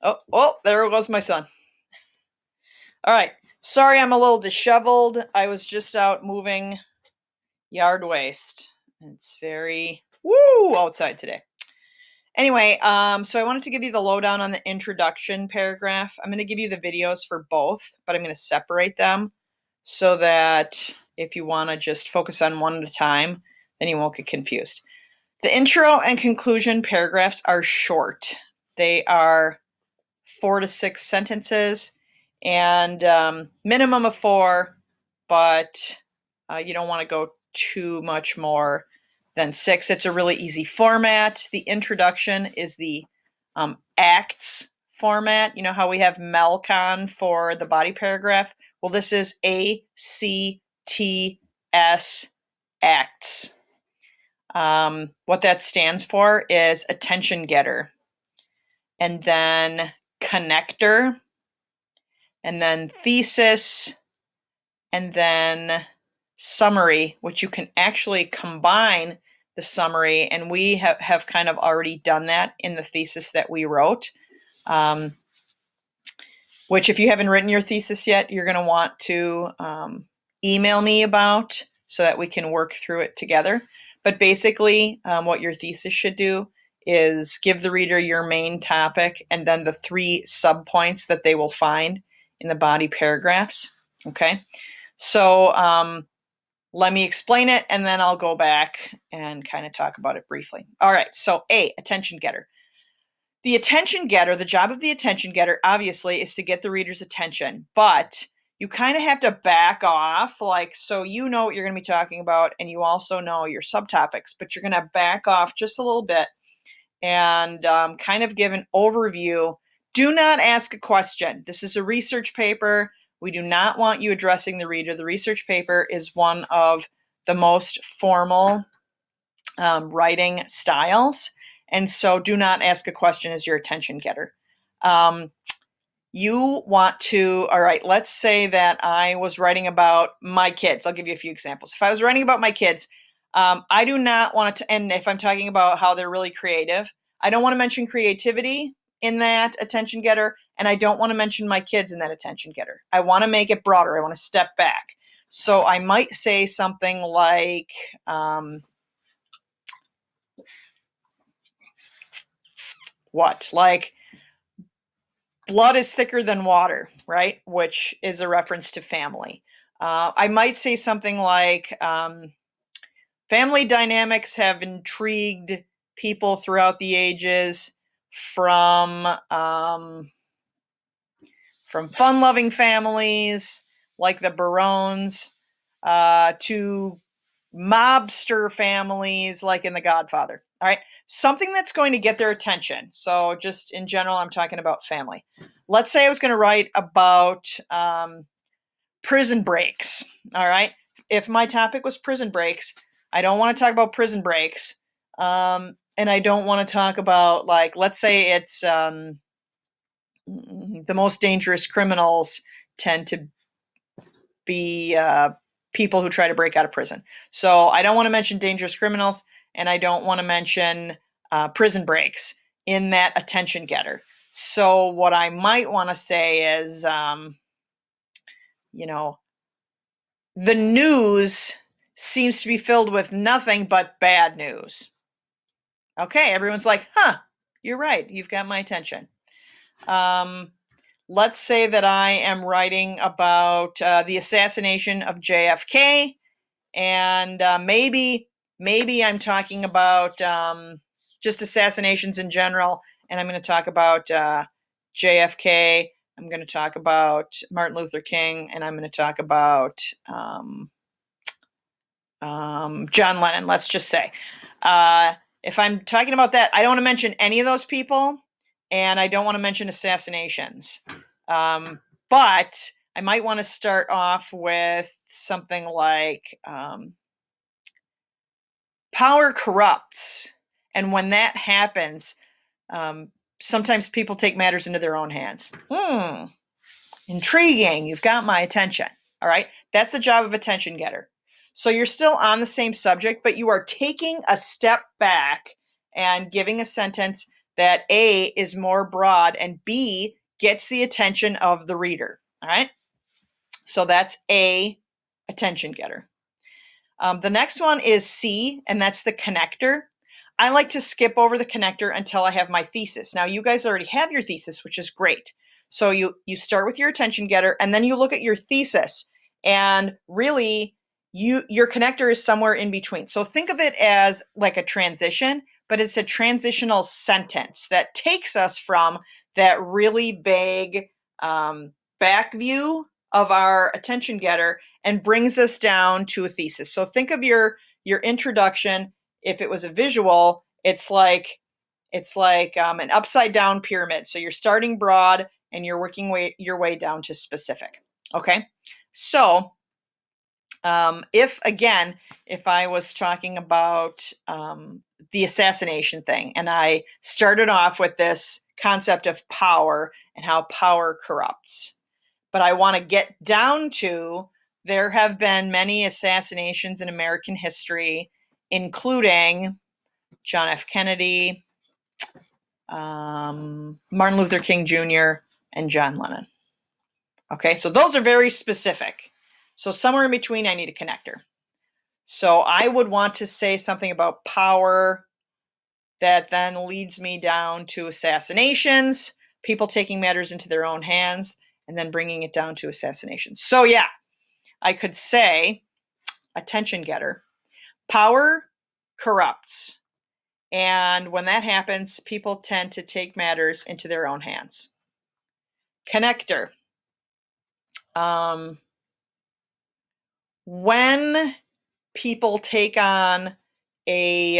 Oh, there goes my son. All right. Sorry, I'm a little disheveled. I was just out moving yard waste. It's very woo outside today. Anyway, so I wanted to give you the lowdown on the introduction paragraph. I'm going to give you the videos for both, but I'm going to separate them so that if you want to just focus on one at a time, then you won't get confused. The intro and conclusion paragraphs are short. They are 4 to 6 sentences and minimum of 4, but you don't want to go too much more than 6. It's a really easy format. The introduction is the ACTS format. You know how we have MELCON for the body paragraph? Well, this is ACTS ACTS. What that stands for is attention getter, and then connector, and then thesis, and then summary, which you can actually combine the summary, and we have kind of already done that in the thesis that we wrote, which if you haven't written your thesis yet, you're going to want to email me about so that we can work through it together. But basically, what your thesis should do is give the reader your main topic and then the 3 subpoints that they will find in the body paragraphs. Okay, so let me explain it and then I'll go back and kind of talk about it briefly. All right, so A, attention getter. The attention getter, the job of the attention getter, obviously, is to get the reader's attention, but you kind of have to back off, like, so you know what you're going to be talking about, and you also know your subtopics, but you're going to back off just a little bit and kind of give an overview. Do not ask a question. This is a research paper. We do not want you addressing the reader. The research paper is one of the most formal writing styles. And so do not ask a question as your attention getter. You want to, all right, let's say that I was writing about my kids. I'll give you a few examples. If I was writing about my kids, I do not want to, and if I'm talking about how they're really creative, I don't want to mention creativity in that attention getter, and I don't want to mention my kids in that attention getter. I want to make it broader. I want to step back. So I might say something like, like blood is thicker than water, right? Which is a reference to family. I might say something like, family dynamics have intrigued people throughout the ages, from fun-loving families like the Barones to mobster families like in The Godfather. All right, something that's going to get their attention. So just in general, I'm talking about family. Let's say I was going to write about prison breaks. All right, if my topic was prison breaks, I don't want to talk about prison breaks, and I don't want to talk about, like, let's say it's the most dangerous criminals tend to be people who try to break out of prison. So I don't want to mention dangerous criminals, and I don't want to mention prison breaks in that attention getter. So what I might want to say is, the news seems to be filled with nothing but bad news. Okay, everyone's like, huh, you're right. You've got my attention. Let's say that I am writing about the assassination of JFK, and maybe I'm talking about just assassinations in general, and I'm going to talk about JFK. I'm going to talk about Martin Luther King, and I'm going to talk about John Lennon, let's just say. If I'm talking about that, I don't want to mention any of those people, and I don't want to mention assassinations. But I might want to start off with something like power corrupts. And when that happens, sometimes people take matters into their own hands. Intriguing. You've got my attention. All right. That's the job of attention getter. So you're still on the same subject, but you are taking a step back and giving a sentence that A is more broad and B gets the attention of the reader. All right. So that's A, attention getter. The next one is C, and that's the connector. I like to skip over the connector until I have my thesis. Now, you guys already have your thesis, which is great. So you start with your attention getter, and then you look at your thesis, and really, your connector is somewhere in between. So think of it as like a transition, but it's a transitional sentence that takes us from that really vague back view of our attention getter and brings us down to a thesis. So think of your introduction. If it was a visual, it's like an upside down pyramid. So you're starting broad and you're working your way down to specific. Okay. So if I was talking about the assassination thing, and I started off with this concept of power and how power corrupts, but I want to get down to there have been many assassinations in American history, including John F. Kennedy, Martin Luther King Jr., and John Lennon. Okay, so those are very specific. So somewhere in between, I need a connector. So I would want to say something about power that then leads me down to assassinations, people taking matters into their own hands, and then bringing it down to assassinations. So yeah, I could say attention getter. Power corrupts. And when that happens, people tend to take matters into their own hands. Connector. When people take on a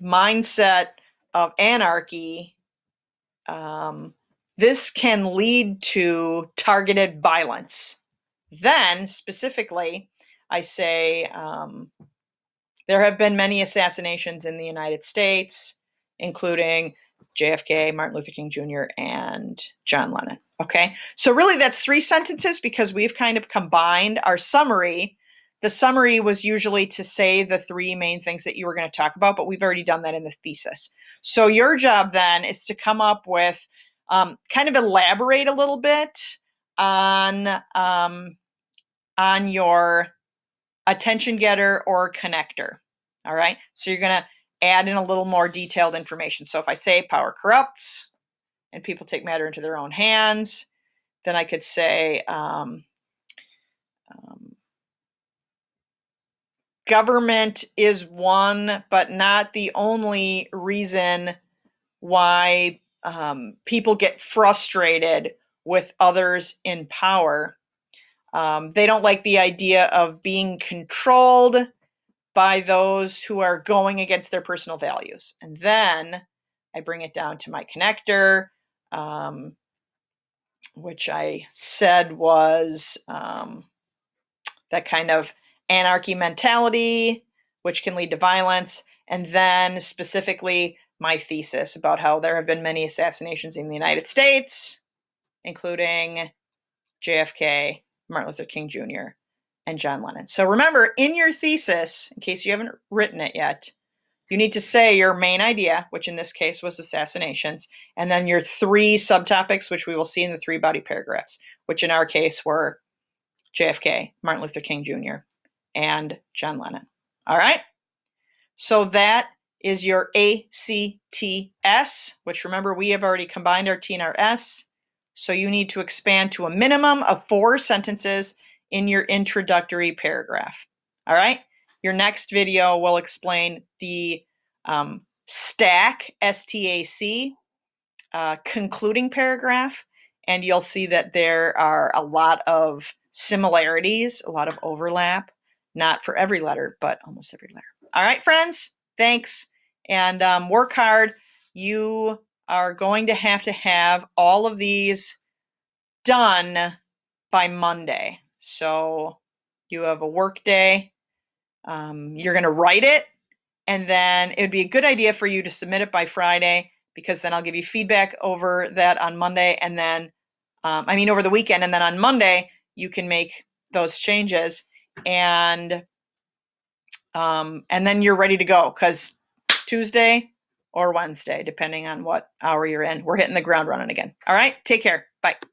mindset of anarchy, this can lead to targeted violence. Then, specifically, I say there have been many assassinations in the United States, including JFK, Martin Luther King Jr., and John Lennon. Okay, so really that's 3 sentences because we've kind of combined our summary. The summary was usually to say the 3 main things that you were going to talk about, but we've already done that in the thesis. So your job then is to come up with, kind of elaborate a little bit on your attention getter or connector. All right. So you're going to add in a little more detailed information. So if I say power corrupts and people take matter into their own hands, then I could say government is one, but not the only reason why people get frustrated with others in power. They don't like the idea of being controlled by those who are going against their personal values. And then I bring it down to my connector, which I said was that kind of anarchy mentality, which can lead to violence. And then specifically my thesis about how there have been many assassinations in the United States, including JFK, Martin Luther King Jr., and John Lennon. So remember, in your thesis, in case you haven't written it yet, you need to say your main idea, which in this case was assassinations, and then your 3 subtopics, which we will see in the 3 body paragraphs, which in our case were JFK, Martin Luther King Jr., and John Lennon. All right? So that is your ACTS, which remember, we have already combined our T and our S. So you need to expand to a minimum of 4 sentences in your introductory paragraph. All right? Your next video will explain the STAC, STAC, concluding paragraph, and you'll see that there are a lot of similarities, a lot of overlap, not for every letter, but almost every letter. All right, friends, thanks, and work hard. You are going to have all of these done by Monday. So you have a work day. You're going to write it, and then it would be a good idea for you to submit it by Friday, because then I'll give you feedback over that on Monday, and then, over the weekend, and then on Monday, you can make those changes, and then you're ready to go, because Tuesday or Wednesday, depending on what hour you're in. We're hitting the ground running again. All right, take care. Bye.